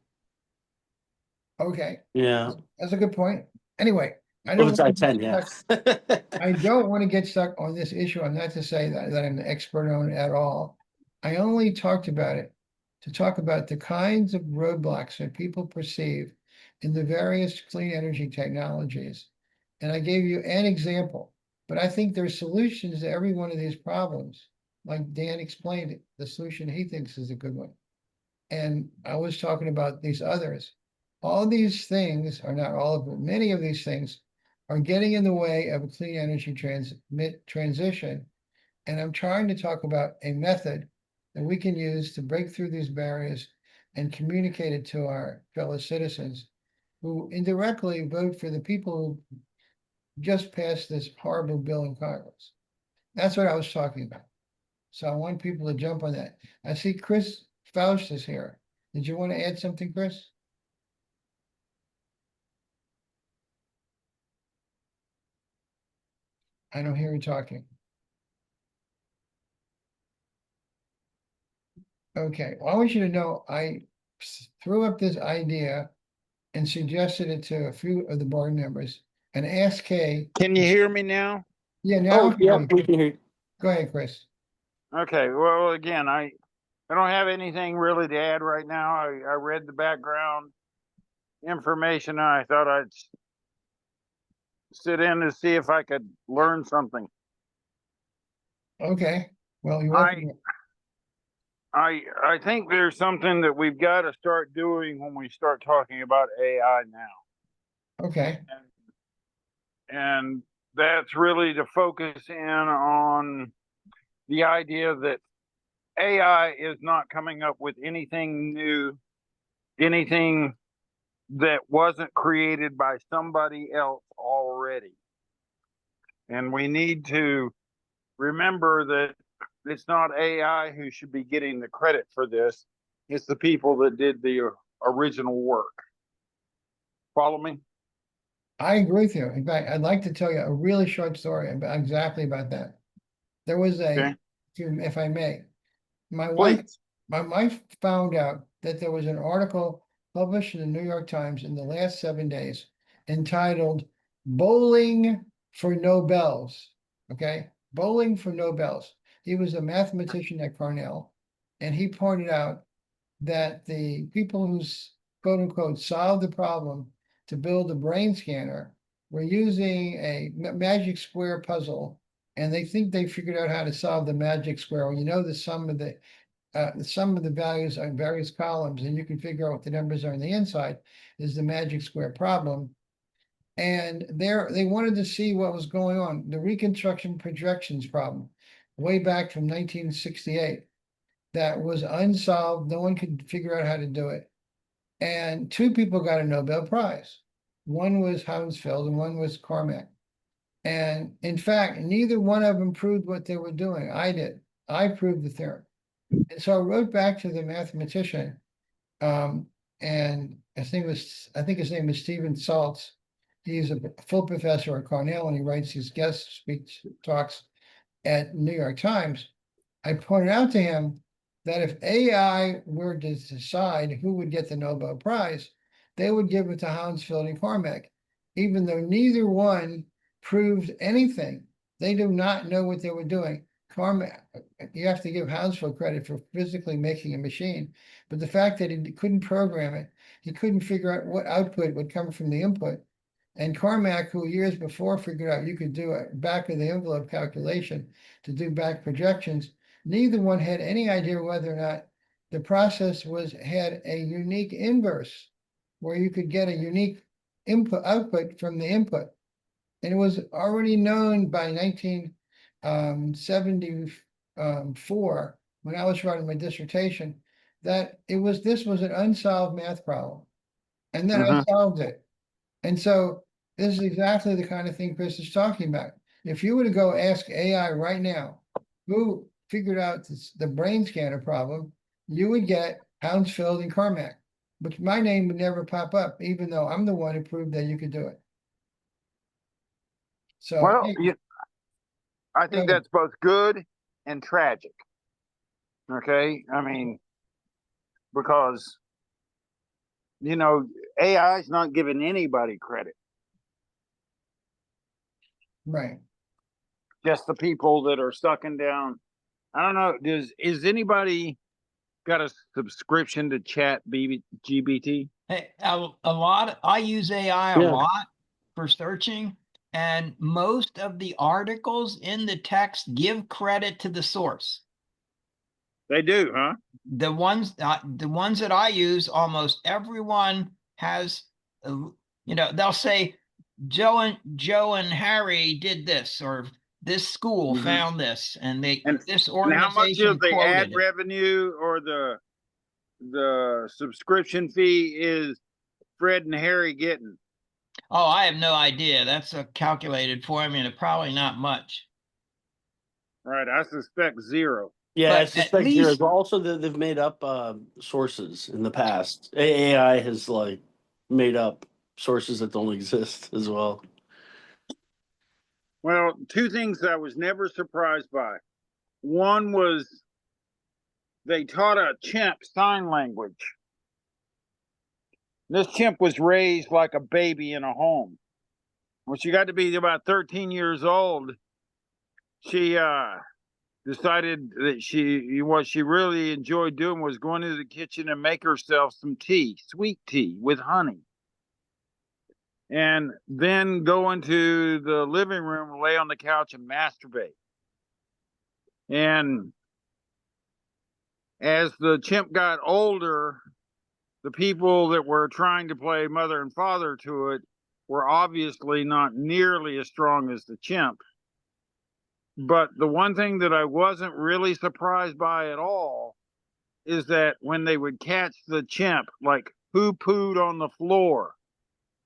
Okay, Yeah. that's a good point. Anyway, I Well, don't it's want to I-10, get stuck. I don't want to get stuck on this issue. I'm not to say that I'm an expert on it at all. I only talked about it to talk about the kinds of roadblocks that people perceive in the various clean energy technologies. And I gave you an example, but I think there's solutions to every one of these problems. Like Dan explained it, the solution he thinks is a good one. And I was talking about these others. All these things, or not all of them, many of these things are getting in the way of a clean energy transition. And I'm trying to talk about a method that we can use to break through these barriers and communicate it to our fellow citizens who indirectly vote for the people who just passed this horrible bill in Congress. That's what I was talking about. So I want people to jump on that. I see Chris Faust is here. Did you want to add something, Chris? I don't hear you talking. Okay, well, I want you to know I threw up this idea and suggested it to a few of the board members and asked Kay. Can you hear me now? Yeah, now I Oh, can yeah, hear we you. can hear you. Go ahead, Chris. Okay, well, again, I don't have anything really to add right now. I read the background information and I thought I'd sit in to see if I could learn something. Okay, well, you're I welcome. I think there's something that we've got to start doing when we start talking about AI now. Okay, And that's really to focus in on the idea that AI is not coming up with anything new, anything that wasn't created by somebody else already. And we need to remember that it's not AI who should be getting the credit for this. It's the people that did the original work. Follow me? I agree with you. In fact, I'd like to tell you a really short story about exactly about that. There was Okay. if I may, my Please. wife found out that there was an article published in the New York Times in the last 7 days entitled Bowling for Nobels. Okay, Bowling for Nobels. He was a mathematician at Cornell, and he pointed out that the people who quote unquote solved the problem to build a brain scanner were using a magic square puzzle, and they think they figured out how to solve the magic square. Well, you know the sum of the values on various columns, and you can figure out what the numbers are on the inside, is the magic square problem. And they wanted to see what was going on, the reconstruction projections problem, way back from 1968, that was unsolved. No one could figure out how to do it. And two people got a Nobel Prize. One was Hounsfield and one was Cormack. And in fact, neither one of them proved what they were doing. I did. I proved the theorem. And so I wrote back to the mathematician, and I think his name is Stephen Saltz. He's a full professor at Cornell, and he writes his guest speech talks at New York Times. I pointed out to him that if AI were to decide who would get the Nobel Prize, they would give it to Hounsfield and Cormack, even though neither one proved anything. They do not know what they were doing. Cormack, you have to give Hounsfield credit for physically making a machine, but the fact that he couldn't program it, he couldn't figure out what output would come from the input. And Cormack, who years before figured out you could do a back of the envelope calculation to do back projections, neither one had any idea whether or not the process had a unique inverse, where you could get a unique output from the input. And it was already known by 1974, when I was writing my dissertation, that this was an unsolved math problem. And then I solved it. And so this is exactly the kind of thing Chris is talking about. If you were to go ask AI right now, who figured out the brain scanner problem, you would get Hounsfield and Cormack, but my name would never pop up, even though I'm the one who proved that you could do it. So, Well, hey, I think go that's both good and tragic. Okay, I mean, because AI is not giving anybody credit, right. just the people that are sucking down. I don't know. Is anybody got a subscription to Chat GBT? Hey, I use AI a Yeah. lot for searching, and most of the articles in the text give credit to the source. They do, huh? The ones that I use, almost everyone has, they'll say Joe and Harry did this, or this school Mhm. found this, and And this And how much organization is the ad quoted it. revenue or the subscription fee is Fred and Harry getting? Oh, I have no idea. That's a calculated formula, probably not much. Right, I suspect zero. Yeah, I But at suspect there is least also that they've made up sources in the past. AI has like made up sources that don't exist as well. Well, two things I was never surprised by. One was they taught a chimp sign language. This chimp was raised like a baby in a home. When she got to be about 13 years old, she decided that what she really enjoyed doing was going to the kitchen and make herself some tea, sweet tea with honey. And then go into the living room, lay on the couch and masturbate. And as the chimp got older, the people that were trying to play mother and father to it were obviously not nearly as strong as the chimp. But the one thing that I wasn't really surprised by at all is that when they would catch the chimp, like who pooed on the floor,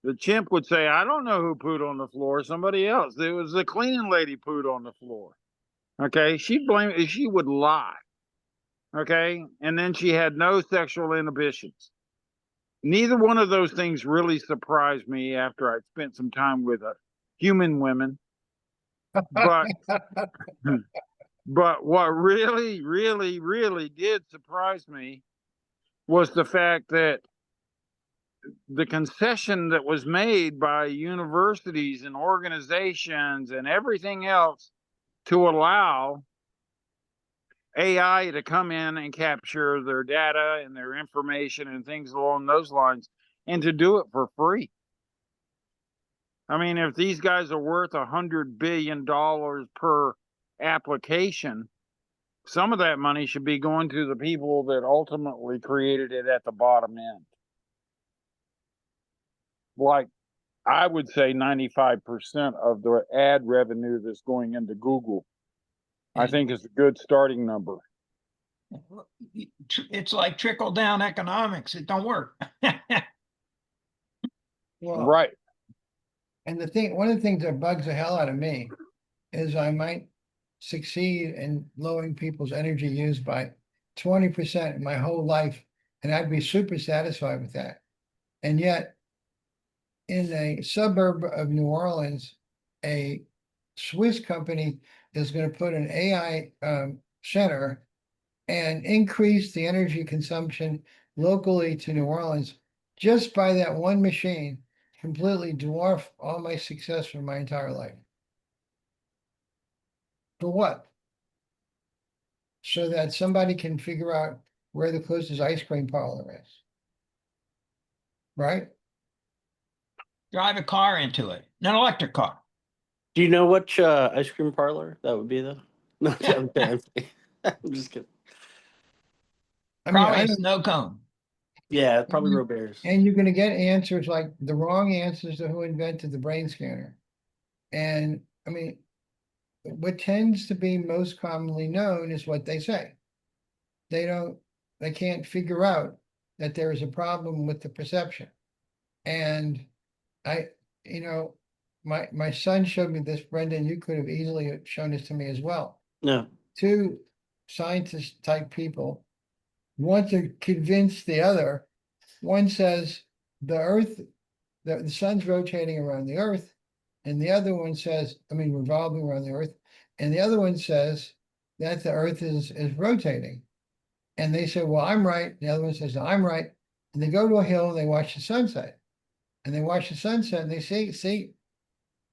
the chimp would say, I don't know who pooed on the floor, somebody else. It was the cleaning lady pooed on the floor. Okay, she would lie. Okay, and then she had no sexual inhibitions. Neither one of those things really surprised me after I'd spent some time with human women. But but what really, really, really did surprise me was the fact that the concession that was made by universities and organizations and everything else to allow AI to come in and capture their data and their information and things along those lines, and to do it for free. I mean, if these guys are worth $100 billion per application, some of that money should be going to the people that ultimately created it at the bottom end. Like, I would say 95% of the ad revenue that's going into Google, I And think is a good starting number. it's like trickle down economics. It don't work. Well, Right. and one of the things that bugs the hell out of me is I might succeed in lowering people's energy use by 20% in my whole life, and I'd be super satisfied with that. And yet, in a suburb of New Orleans, a Swiss company is going to put an AI center and increase the energy consumption locally to New Orleans just by that one machine, completely dwarf all my success for my entire life. For what? So that somebody can figure out where the closest ice cream parlor is. Right? Drive a car into it, an electric car. Do you know which ice cream parlor that would be though? No, I'm kidding. I'm just kidding. I mean, Probably I a don't, snow cone. Yeah, probably Robert's. and you're going to get answers like the wrong answers to who invented the brain scanner. And I mean, what tends to be most commonly known is what they say. They can't figure out that there is a problem with the perception. And I, you know, my son showed me this, Brendan, you could have easily shown this to me as well. No. Two scientist type people want to convince the other. One says the earth, the sun's rotating around the earth, and the other one says, I mean, revolving around the earth, and the other one says that the earth is rotating. And they say, well, I'm right. The other one says, no, I'm right. And they go to a hill and they watch the sunset. And they watch the sunset and they see,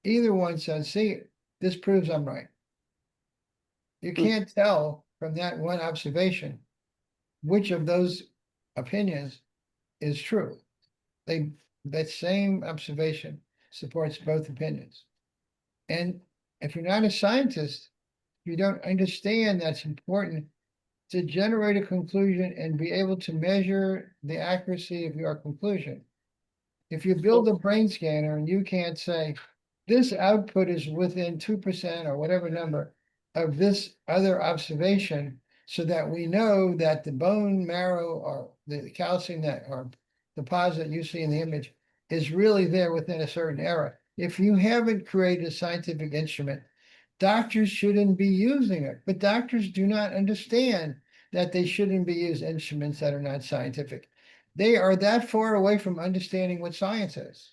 either one says, see, this proves I'm right. You can't tell from that one observation which of those opinions is true. That same observation supports both opinions. And if you're not a scientist, you don't understand that's important to generate a conclusion and be able to measure the accuracy of your conclusion. If you build a brain scanner and you can't say, this output is within 2% or whatever number of this other observation, so that we know that the bone marrow or the calcium that or deposit you see in the image is really there within a certain era. If you haven't created a scientific instrument, doctors shouldn't be using it, but doctors do not understand that they shouldn't be using instruments that are not scientific. They are that far away from understanding what science is.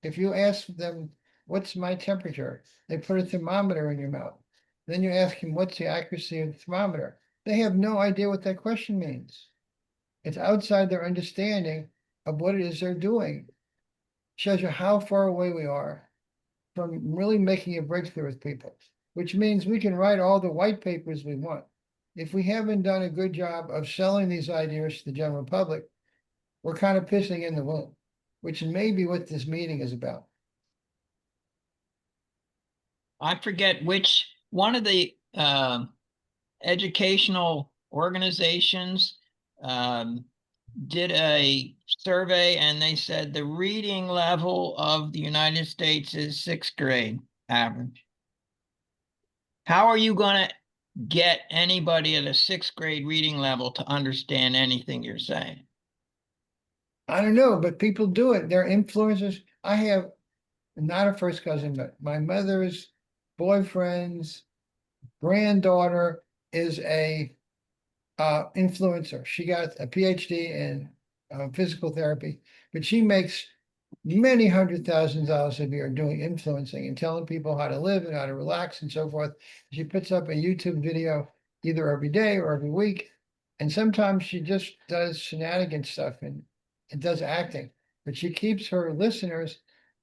If you ask them, what's my temperature? They put a thermometer in your mouth. Then you ask them, what's the accuracy of the thermometer? They have no idea what that question means. It's outside their understanding of what it is they're doing. Shows you how far away we are from really making a breakthrough with people, which means we can write all the white papers we want. If we haven't done a good job of selling these ideas to the general public, we're kind of pissing in the wind, which may be what this meeting is about. I forget which one of the educational organizations did a survey, and they said the reading level of the United States is 6th grade average. How are you going to get anybody at a 6th grade reading level to understand anything you're saying? I don't know, but people do it. They're influencers. I have not a first cousin, but my mother's boyfriend's granddaughter is a influencer. She got a PhD in physical therapy, but she makes many $100,000s a year doing influencing and telling people how to live and how to relax and so forth. She puts up a YouTube video either every day or every week. And sometimes she just does shenanigan stuff and does acting, but she keeps her listeners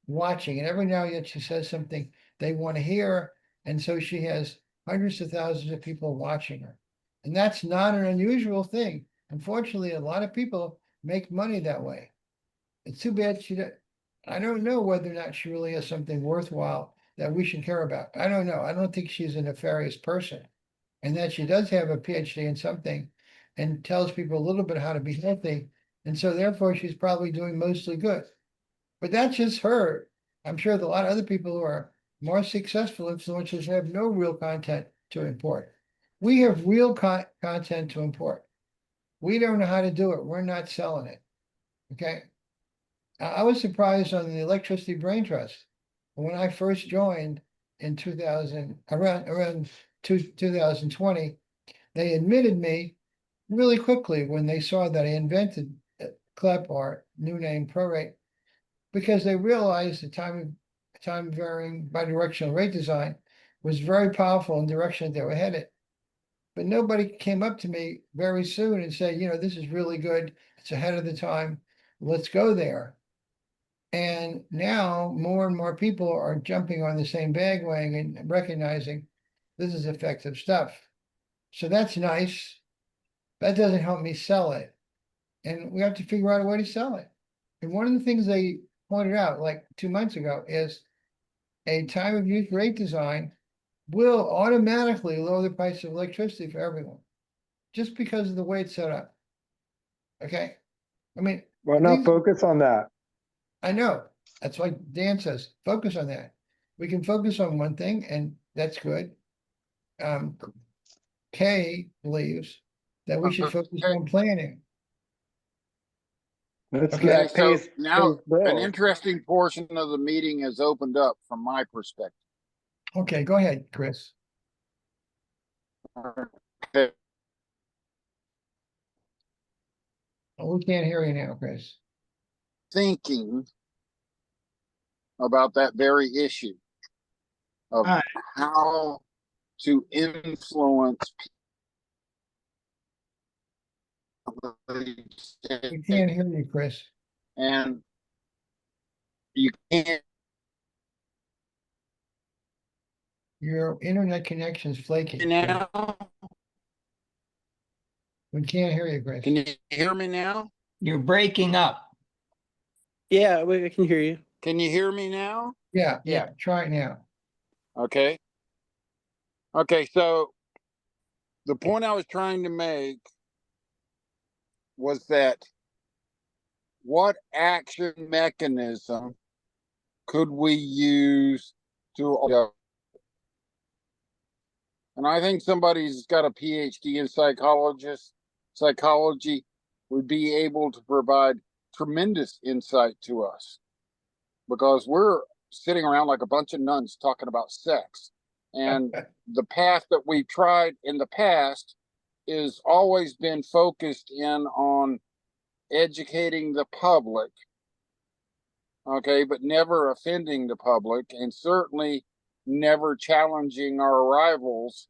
watching. And every now and then she says something they want to hear. And so she has hundreds of thousands of people watching her. And that's not an unusual thing. Unfortunately, a lot of people make money that way. It's too bad I don't know whether or not she really has something worthwhile that we should care about. I don't know. I don't think she's a nefarious person. And that she does have a PhD in something and tells people a little bit how to be healthy. And so therefore she's probably doing mostly good. But that's just her. I'm sure that a lot of other people who are more successful influencers have no real content to import. We have real content to import. We don't know how to do it. We're not selling it. Okay. I was surprised on the electricity brain trust. When I first joined in 2000, around 2020, they admitted me really quickly when they saw that I invented CLEP, or new name ProRate, because they realized the time varying bidirectional rate design was very powerful in the direction they were headed. But nobody came up to me very soon and said, this is really good. It's ahead of the time. Let's go there. And now more and more people are jumping on the same bandwagon and recognizing this is effective stuff. So that's nice. That doesn't help me sell it. And we have to figure out a way to sell it. And one of the things they pointed out like 2 months ago is a time of use rate design will automatically lower the price of electricity for everyone, just because of the way it's set up. Okay. I mean, Why not these- focus on that? I know. That's why Dan says, focus on that. We can focus on one thing, and that's good. Kay believes that we should focus Okay. on planning. That's Okay, that so pays, now pays an bills. interesting portion of the meeting has opened up from my perspective. Okay, go ahead, Chris. Okay. Oh, we can't hear you now, Chris. Thinking about that very issue of Hi. how to influence people. We can't hear you, Chris. And you can't Your internet connection's flaky. Chris. now. We can't hear you, Chris. Can you hear me now? You're breaking up. Yeah, I can hear you. Can you hear me now? Yeah, try it now. Okay. Okay, so the point I was trying to make was that what action mechanism could we use to, and I think somebody's got a PhD in psychology would be able to provide tremendous insight to us, because we're sitting around like a bunch of nuns talking about sex. And the path that we've tried in the past is always been focused in on educating the public, okay, but never offending the public, and certainly never challenging our rivals,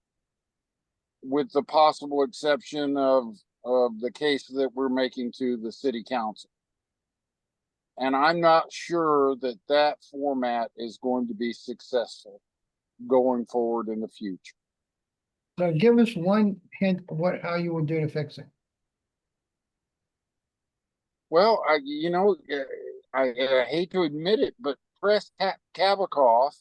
with the possible exception of the case that we're making to the city council. And I'm not sure that that format is going to be successful going forward in the future. So give us one hint of how you would do to fix it. Well, I hate to admit it, but Kavikoff,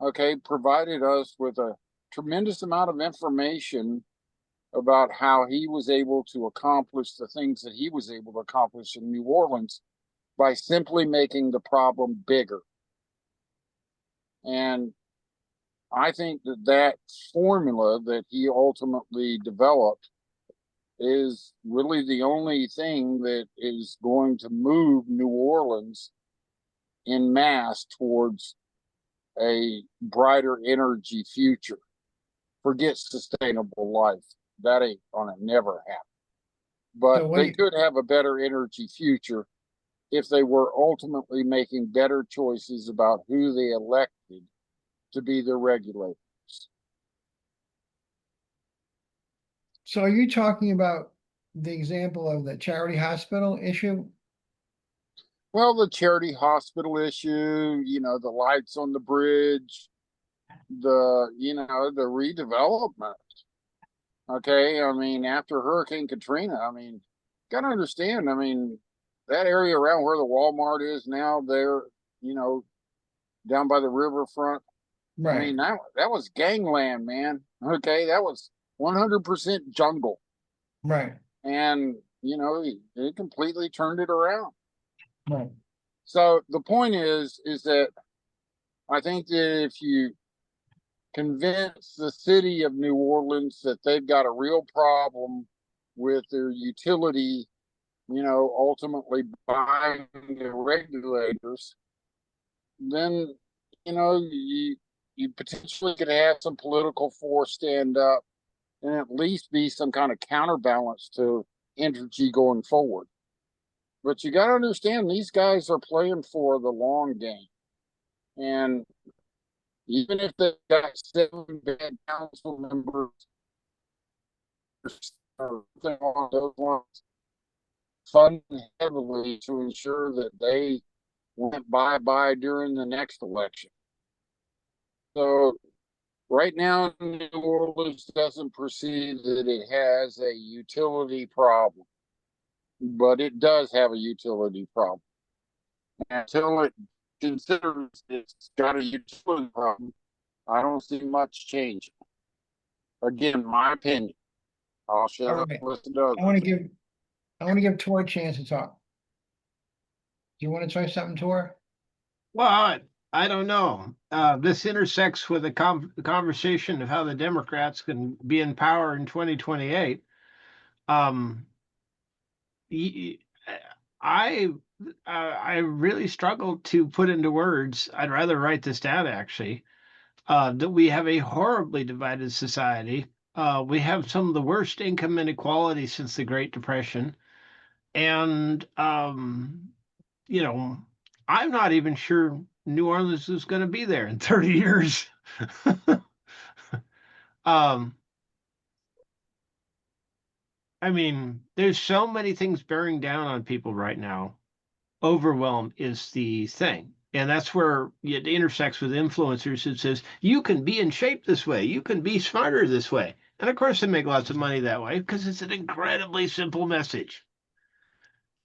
okay, provided us with a tremendous amount of information about how he was able to accomplish the things that he was able to accomplish in New Orleans by simply making the problem bigger. And I think that formula that he ultimately developed is really the only thing that is going to move New Orleans in mass towards a brighter energy future. Forget sustainable life. That ain't gonna never happen. But they could have a better energy future if they were ultimately making better choices about who they elected to be their regulators. So are you talking about the example of the charity hospital issue? Well, the charity hospital issue, the lights on the bridge, the redevelopment. Okay. I mean, after Hurricane Katrina, gotta understand, that area around where the Walmart is now, there, you know, down by the riverfront. I Right, mean, that was gangland, man. Okay, that was 100% jungle, right, and you know, he completely turned it around. right. So the point is that I think that if you convince the city of New Orleans that they've got a real problem with their utility, you know, ultimately buying the regulators, then you know you potentially could have some political force stand up and at least be some kind of counterbalance to energy going forward. But you got to understand these guys are playing for the long game, and even if they've got 7 bad council members or something along those lines, fund heavily to ensure that they went bye-bye during the next election. So right now, New Orleans doesn't perceive that it has a utility problem, but it does have a utility problem. Until it considers it's got a utility problem, I don't see much change. Again, my opinion. I'll shut All up right. and listen to I want to others. give, I want to give Tor a chance to talk. Do you want to try something, Tor? Well, I don't know. This intersects with the conversation of how the Democrats can be in power in 2028. Um, y- I I really struggle to put into words. I'd rather write this down actually. That we have a horribly divided society. We have some of the worst income inequality since the Great Depression, and you know, I'm not even sure New Orleans is going to be there in 30 years. um, I mean, there's so many things bearing down on people right now. Overwhelm is the thing. And that's where it intersects with influencers who says, you can be in shape this way. You can be smarter this way. And of course, they make lots of money that way because it's an incredibly simple message.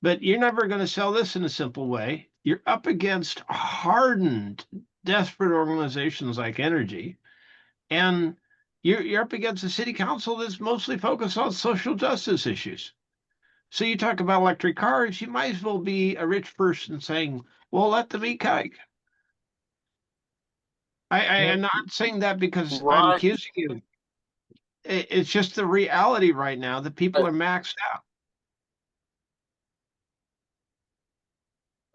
But you're never going to sell this in a simple way. You're up against hardened, desperate organizations like Energy, and you're up against a city council that's mostly focused on social justice issues. So you talk about electric cars, you might as well be a rich person saying, "Well, let them eat cake." I Well, am not saying that because I'm Right. accusing you. It's just the reality right now that people are maxed out.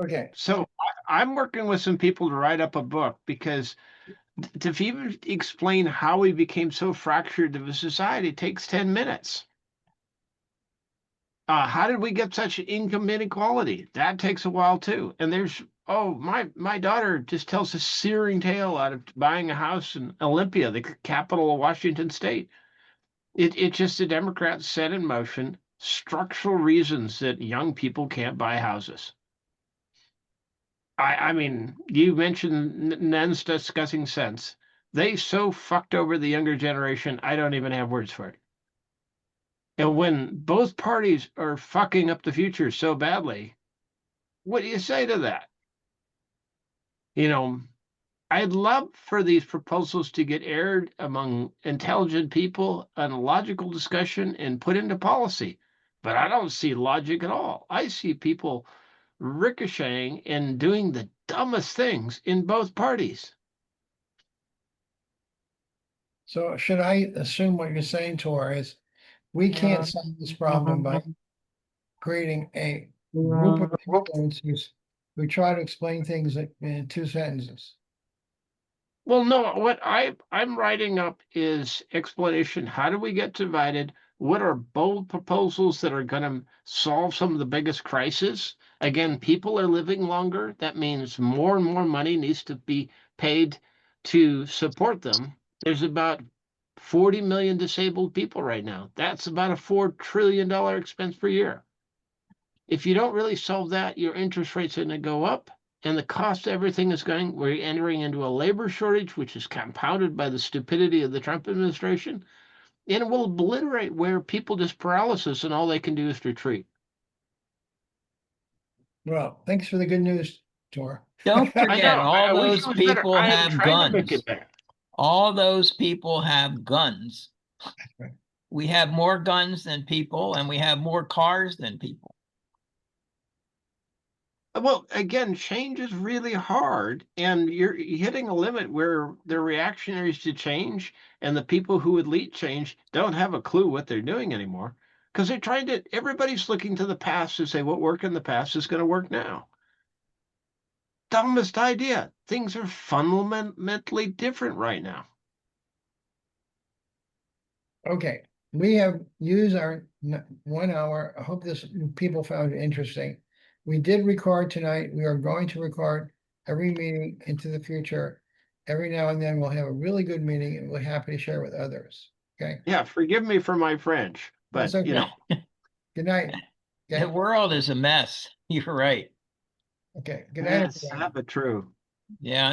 okay, So I'm working with some people to write up a book because to even explain how we became so fractured of a society takes 10 minutes. How did we get such income inequality? That takes a while too. And there's, oh, my daughter just tells a searing tale out of buying a house in Olympia, the capital of Washington State. It's just the Democrats set in motion structural reasons that young people can't buy houses. I mean, you mentioned Nens discussing sense. They so fucked over the younger generation, I don't even have words for it. And when both parties are fucking up the future so badly, what do you say to that? You know, I'd love for these proposals to get aired among intelligent people and a logical discussion and put into policy. But I don't see logic at all. I see people ricocheting and doing the dumbest things in both parties. so should I assume what you're saying, Tor, is we can't solve this problem by creating a group of influencers who try to explain things in 2 sentences? Well, no, what I'm writing up is explanation. How do we get divided? What are bold proposals that are going to solve some of the biggest crises? Again, people are living longer. That means more and more money needs to be paid to support them. There's about 40 million disabled people right now. That's about a $4 trillion expense per year. If you don't really solve that, your interest rates are going to go up and the cost of everything is going. We're entering into a labor shortage, which is compounded by the stupidity of the Trump administration, and it will obliterate where people just paralysis and all they can do is retreat. Well, thanks for the good news, Tor. Don't I forget, know. all I wish those it was better. people I am have trying to make guns. it better. All those people have guns. Right. We have more guns than people, and we have more cars than people. Well, again, change is really hard, and you're hitting a limit where they're reactionaries to change, and the people who would lead change don't have a clue what they're doing anymore because they're trying to. Everybody's looking to the past to say what worked in the past is going to work now. Dumbest idea. Things are fundamentally different right now. Okay, we have used our 1 hour. I hope people found it interesting. We did record tonight. We are going to record every meeting into the future. Every now and then we'll have a really good meeting and we're happy to share with others. Okay, Yeah, forgive me for my French, that's but okay. you know. Good night. The Okay, world is a mess. You're right. okay. Good night, Yes, everyone. but true. Yeah,